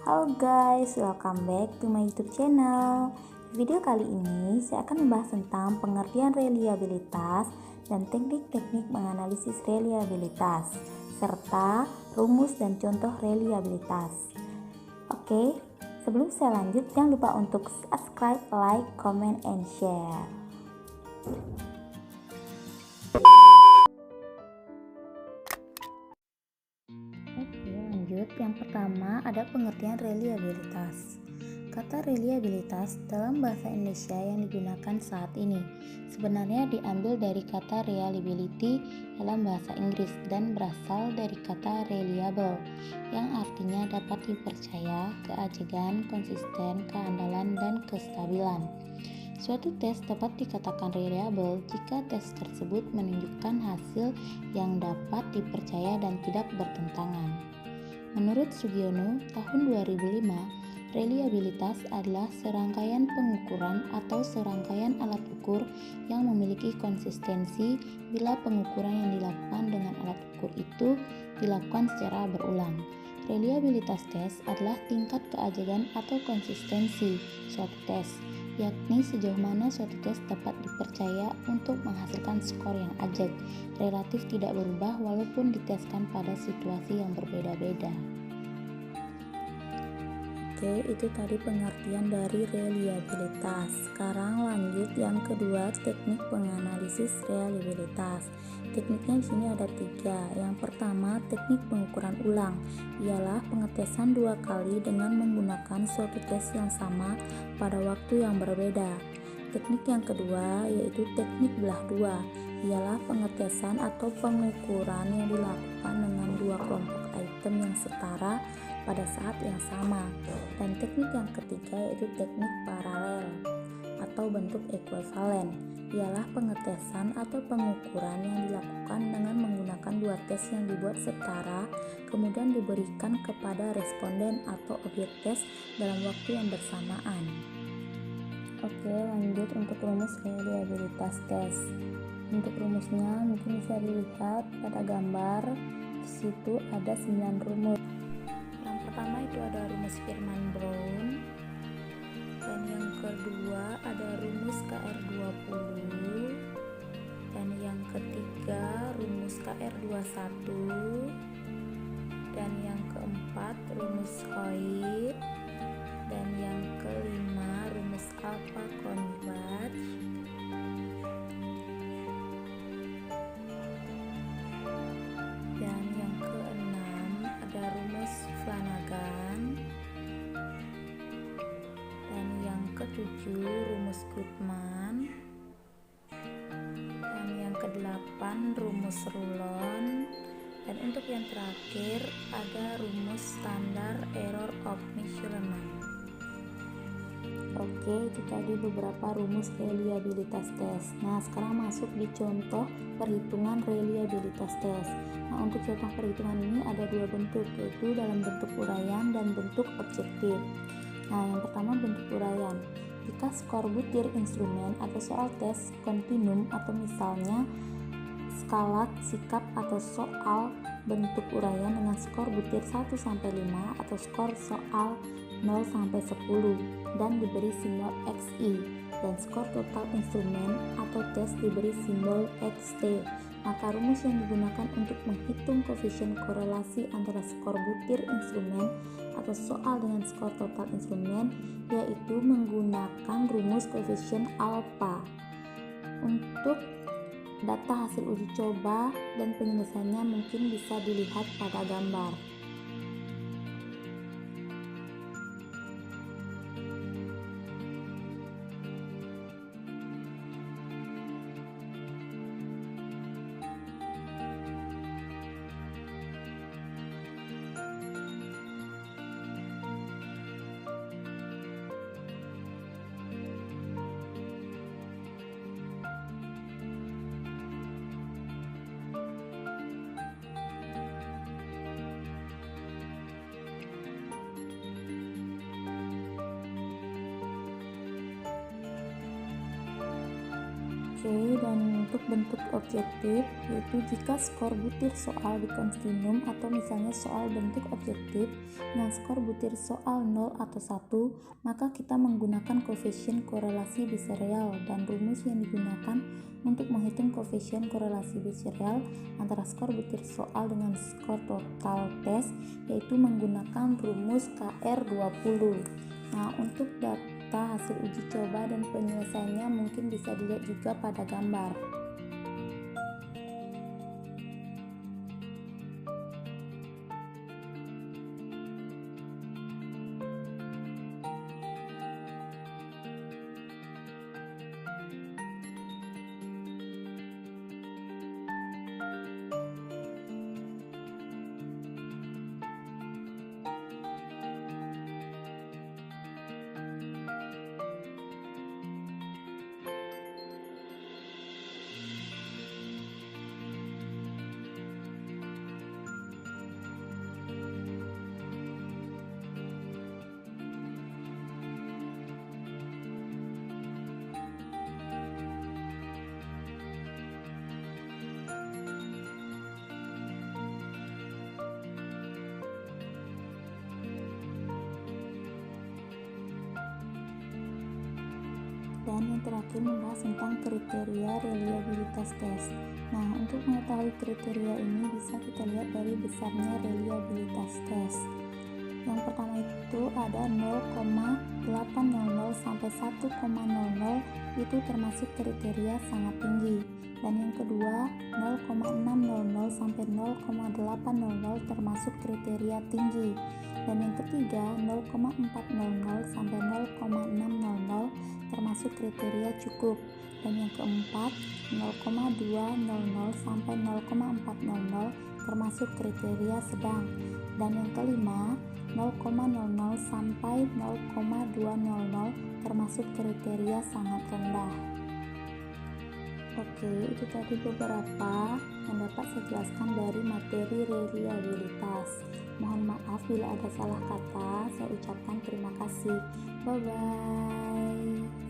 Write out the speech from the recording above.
Halo guys, welcome back to my YouTube channel. Di video kali ini saya akan membahas tentang pengertian reliabilitas dan teknik-teknik menganalisis reliabilitas serta rumus dan contoh reliabilitas. Oke, sebelum saya lanjut jangan lupa untuk subscribe, like, comment, and share. Yang pertama ada pengertian reliabilitas. Kata reliabilitas dalam bahasa Indonesia yang digunakan saat ini sebenarnya diambil dari kata reliability dalam bahasa Inggris dan berasal dari kata reliable yang artinya dapat dipercaya, keajegan, konsisten, keandalan, dan kestabilan. Suatu tes dapat dikatakan reliable jika tes tersebut menunjukkan hasil yang dapat dipercaya dan tidak bertentangan. Menurut Sugiono, tahun 2005, reliabilitas adalah serangkaian pengukuran atau serangkaian alat ukur yang memiliki konsistensi bila pengukuran yang dilakukan dengan alat ukur itu dilakukan secara berulang. Reliabilitas tes adalah tingkat keajegan atau konsistensi suatu tes, yakni sejauh mana suatu tes dapat dipercaya untuk menghasilkan skor yang ajeg, relatif tidak berubah walaupun diteskan pada situasi yang berbeda-beda. Oke, itu tadi pengertian dari reliabilitas. Sekarang lanjut yang kedua, teknik penganalisis reliabilitas. Tekniknya di sini ada 3. Yang pertama, teknik pengukuran ulang, ialah pengetesan 2 kali dengan menggunakan suatu tes yang sama pada waktu yang berbeda. Teknik yang kedua yaitu teknik belah 2, ialah pengetesan atau pengukuran yang dilakukan dengan 2 kelompok item yang setara pada saat yang sama. Dan teknik yang ketiga yaitu teknik paralel atau bentuk ekuivalen, ialah pengetesan atau pengukuran yang dilakukan dengan menggunakan 2 tes yang dibuat setara kemudian diberikan kepada responden atau objek tes dalam waktu yang bersamaan. Oke, lanjut untuk rumus reliabilitas tes. Untuk rumusnya mungkin bisa dilihat pada gambar. Di situ ada 9 rumus. Yang pertama itu ada rumus Firman-Brown, dan yang kedua ada rumus KR20, dan yang ketiga rumus KR21, dan yang keempat rumus Hoyt, dan yang kelima rumus alpha konjugat, dan yang keenam ada rumus Flanagan, dan yang ketujuh rumus Goodman, dan yang kedelapan rumus Rulon, dan untuk yang terakhir ada rumus standar error of measurement. Oke, itu tadi beberapa rumus reliabilitas tes. Nah, sekarang masuk di contoh perhitungan reliabilitas tes. Nah, untuk contoh perhitungan ini ada 2 bentuk, yaitu dalam bentuk uraian dan bentuk objektif. Nah, yang pertama bentuk uraian. Jika skor butir instrumen atau soal tes kontinum atau misalnya skala sikap atau soal bentuk uraian dengan skor butir 1-5 atau skor soal 0-10 dan diberi simbol XI, dan skor total instrumen atau tes diberi simbol XT, maka rumus yang digunakan untuk menghitung koefisien korelasi antara skor butir instrumen atau soal dengan skor total instrumen yaitu menggunakan rumus koefisien alpha. Untuk data hasil uji coba dan penyelesaiannya mungkin bisa dilihat pada gambar. Dan untuk bentuk objektif yaitu jika skor butir soal di kontinum atau misalnya soal bentuk objektif dengan skor butir soal 0 atau 1, maka kita menggunakan koefisien korelasi biserial, dan rumus yang digunakan untuk menghitung koefisien korelasi biserial antara skor butir soal dengan skor total tes yaitu menggunakan rumus KR20. Nah, untuk data hasil uji coba dan penyelesaiannya mungkin bisa dilihat juga pada gambar. Dan yang terakhir membahas tentang kriteria reliabilitas tes. Nah, untuk mengetahui kriteria ini bisa kita lihat dari besarnya reliabilitas tes. Yang pertama itu ada 0,800 sampai 1,00 itu termasuk kriteria sangat tinggi. Dan yang kedua 0,600 sampai 0,800 termasuk kriteria tinggi. Dan yang ketiga 0,400 sampai 0,600 termasuk kriteria cukup. Dan yang keempat 0,200 sampai 0,400 termasuk kriteria sedang. Dan yang kelima 0,00 sampai 0,200 termasuk kriteria sangat rendah. Oke, itu tadi beberapa yang dapat saya jelaskan dari materi reliabilitas. Mohon maaf bila ada salah kata. Saya ucapkan terima kasih. Bye bye.